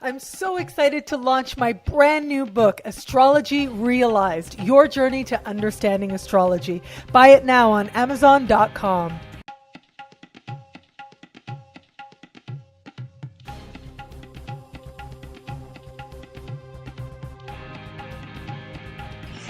I'm so excited to launch my brand new book, Astrology Realized, Your Journey to Understanding Astrology. Buy it now on Amazon.com.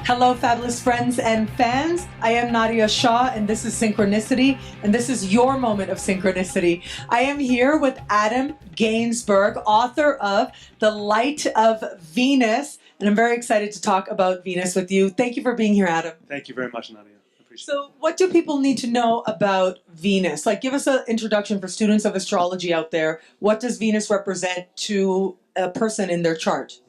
Hello, fabulous friends and fans. I am Nadiya Shah, and this is Synchronicity, and this is your moment of synchronicity. I am here with Adam Gainsberg, author of The Light of Venus, and I'm very excited to talk about Venus with you. Thank you for being here, Adam. Thank you very much, Nadiya. I appreciate it. So what do people need to know about Venus? Like, give us an introduction for students of astrology out there. What does Venus represent to a person in their chart?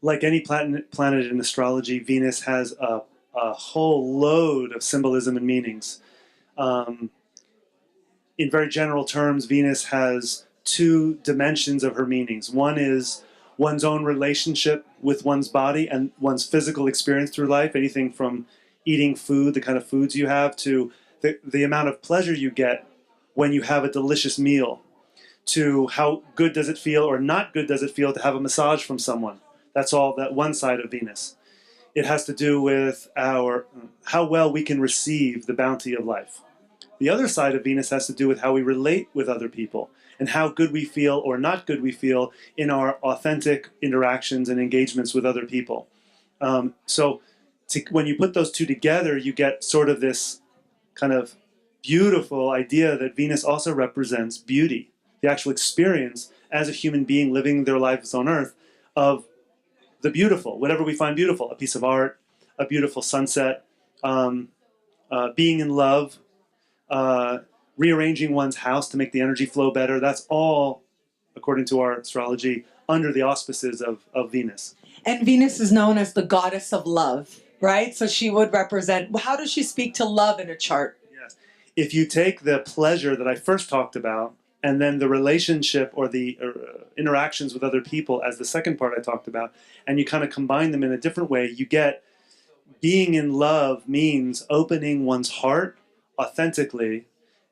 Like any planet in astrology, Venus has a whole load of symbolism and meanings. In very general terms, Venus has two dimensions of her meanings. One is one's own relationship with one's body and one's physical experience through life, anything from eating food, the kind of foods you have, to the amount of pleasure you get when you have a delicious meal, to how good does it feel or not good does it feel to have a massage from someone. That's all that one side of Venus. It has to do with how well we can receive the bounty of life. The other side of Venus has to do with how we relate with other people and how good we feel or not good we feel in our authentic interactions and engagements with other people. When you put those two together, you get sort of this kind of beautiful idea that Venus also represents beauty, the actual experience as a human being living their lives on Earth of the beautiful, whatever we find beautiful, a piece of art, a beautiful sunset, being in love, rearranging one's house to make the energy flow better. That's all, according to our astrology, under the auspices of Venus. And Venus is known as the goddess of love, right? So she would represent, how does she speak to love in a chart? Yes. If you take the pleasure that I first talked about, and then the relationship or the interactions with other people as the second part I talked about, and you kind of combine them in a different way, you get being in love means opening one's heart authentically.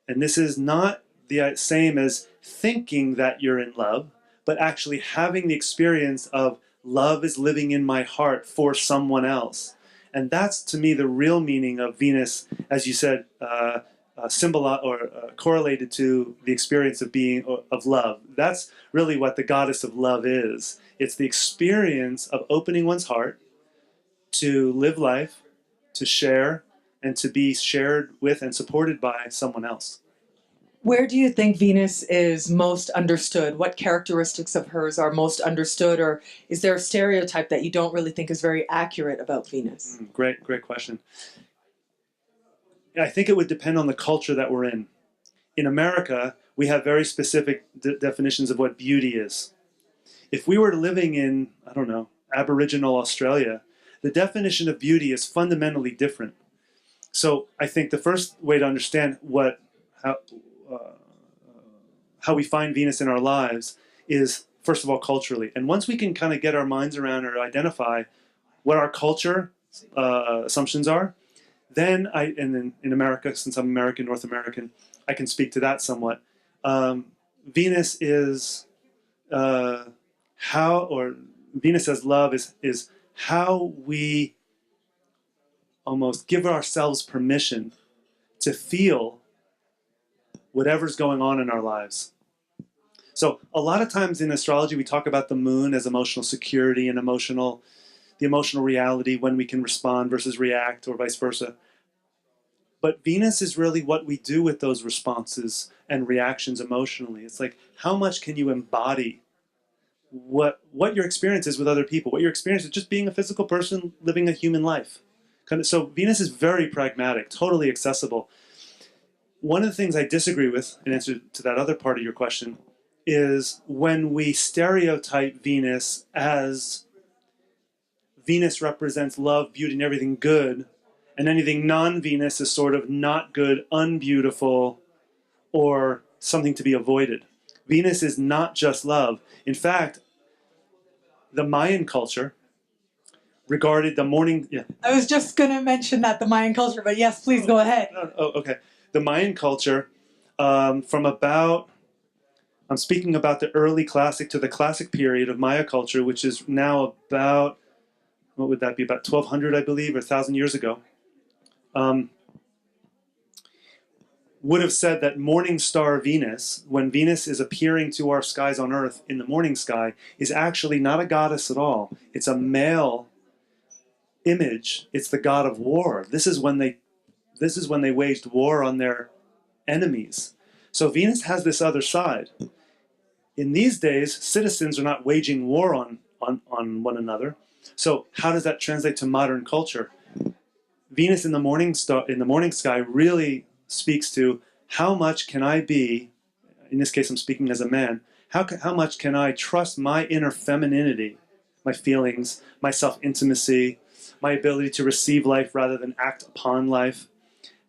And this is not the same as thinking that you're in love, but actually having the experience of love is living in my heart for someone else. And that's, to me, the real meaning of Venus, as you said, correlated to the experience of love. That's really what the goddess of love is. It's the experience of opening one's heart to live life, to share, and to be shared with and supported by someone else. Where do you think Venus is most understood? What characteristics of hers are most understood, or is there a stereotype that you don't really think is very accurate about Venus? Great question. I think it would depend on the culture that we're in. In America, we have very specific definitions of what beauty is. If we were living in, I don't know, Aboriginal Australia, the definition of beauty is fundamentally different. So I think the first way to understand how we find Venus in our lives is, first of all, culturally. And once we can kind of get our minds around or identify what our culture assumptions are, then in America, since I'm American, North American, I can speak to that somewhat. Venus is Venus as love is how we almost give ourselves permission to feel whatever's going on in our lives. So a lot of times in astrology, we talk about the moon as emotional security and the emotional reality, when we can respond versus react, or vice versa. But Venus is really what we do with those responses and reactions emotionally. It's like, how much can you embody what your experience is with other people, what your experience is just being a physical person living a human life. So Venus is very pragmatic, totally accessible. One of the things I disagree with, in answer to that other part of your question, is when we stereotype Venus as Venus represents love, beauty, and everything good, and anything non-Venus is sort of not good, unbeautiful, or something to be avoided. Venus is not just love. In fact, the Mayan culture regarded the morning... Yeah. I was just going to mention that, the Mayan culture, but yes, please go ahead. Okay. The Mayan culture, from about I'm speaking about the early classic to the classic period of Maya culture, which is now about, what would that be, about 1200, I believe, or 1,000 years ago. Would have said that morning star Venus, when Venus is appearing to our skies on Earth in the morning sky, is actually not a goddess at all. It's a male image. It's the god of war. This is when they waged war on their enemies. So Venus has this other side. In these days, citizens are not waging war on one another. So how does that translate to modern culture? Venus in the morning sky really speaks to how much can I be, in this case I'm speaking as a man, how much can I trust my inner femininity, my feelings, my self-intimacy, my ability to receive life rather than act upon life?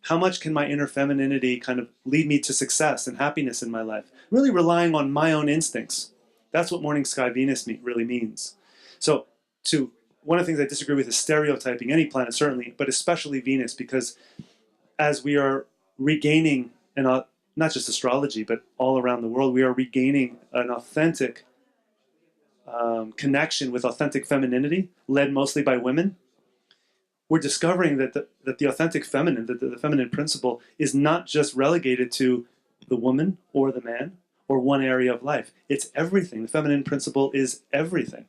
How much can my inner femininity kind of lead me to success and happiness in my life? Really relying on my own instincts. That's what morning sky Venus really means. So one of the things I disagree with is stereotyping any planet, certainly, but especially Venus, because as we are regaining, not just astrology, but all around the world, we are regaining an authentic connection with authentic femininity, led mostly by women. We're discovering that the authentic feminine, that the feminine principle, is not just relegated to the woman or the man or one area of life. It's everything. The feminine principle is everything.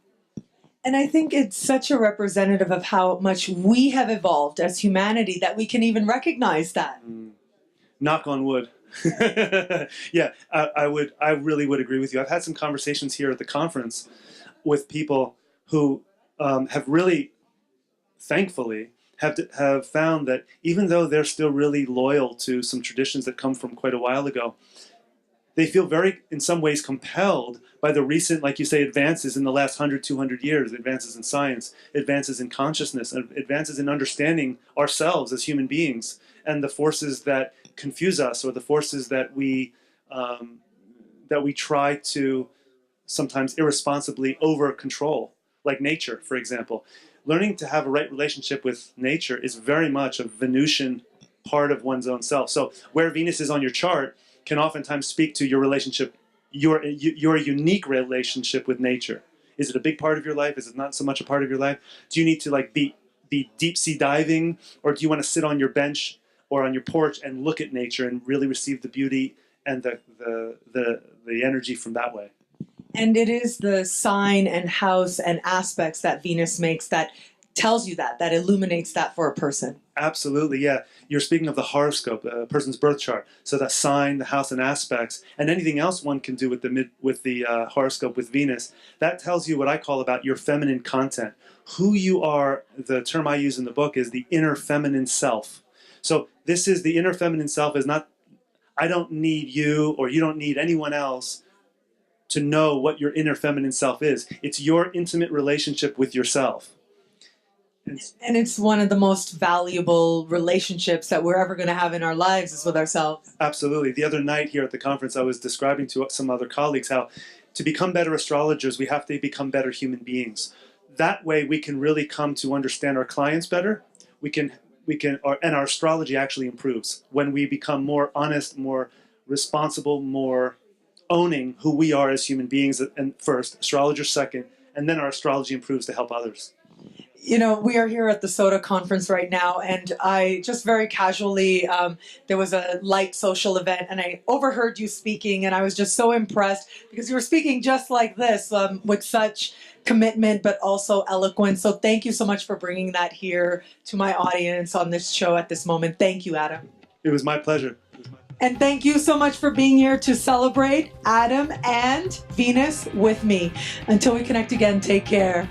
And I think it's such a representative of how much we have evolved as humanity that we can even recognize that. Knock on wood. Yeah, I really would agree with you. I've had some conversations here at the conference with people who have really, thankfully, have found that even though they're still really loyal to some traditions that come from quite a while ago, they feel very, in some ways, compelled by the recent, like you say, advances in the last 100, 200 years, advances in science, advances in consciousness, advances in understanding ourselves as human beings, and the forces that confuse us, or the forces that we try to sometimes irresponsibly over-control, like nature, for example. Learning to have a right relationship with nature is very much a Venusian part of one's own self. So where Venus is on your chart can oftentimes speak to your relationship, your unique relationship with nature. Is it a big part of your life? Is it not so much a part of your life? Do you need to be deep sea diving, or do you want to sit on your bench or on your porch and look at nature and really receive the beauty and the energy from that way? And it is the sign and house and aspects that Venus makes that tells you that illuminates that for a person. Absolutely, yeah. You're speaking of the horoscope, a person's birth chart. So that sign, the house, and aspects, and anything else one can do with the horoscope with Venus, that tells you what I call about your feminine content. Who you are, the term I use in the book is the inner feminine self. So this is the inner feminine self is not, I don't need you or you don't need anyone else to know what your inner feminine self is. It's your intimate relationship with yourself. And it's one of the most valuable relationships that we're ever going to have in our lives is with ourselves. Absolutely. The other night here at the conference, I was describing to some other colleagues how to become better astrologers, we have to become better human beings. That way we can really come to understand our clients better. And our astrology actually improves when we become more honest, more responsible, more owning who we are as human beings, and first, astrologer second, and then our astrology improves to help others. You know, we are here at the SOTA Conference right now, and I just very casually, there was a light social event, and I overheard you speaking, and I was just so impressed because you were speaking just like this, with such commitment, but also eloquence. So thank you so much for bringing that here to my audience on this show at this moment. Thank you, Adam. It was my pleasure. And thank you so much for being here to celebrate Adam and Venus with me. Until we connect again, take care.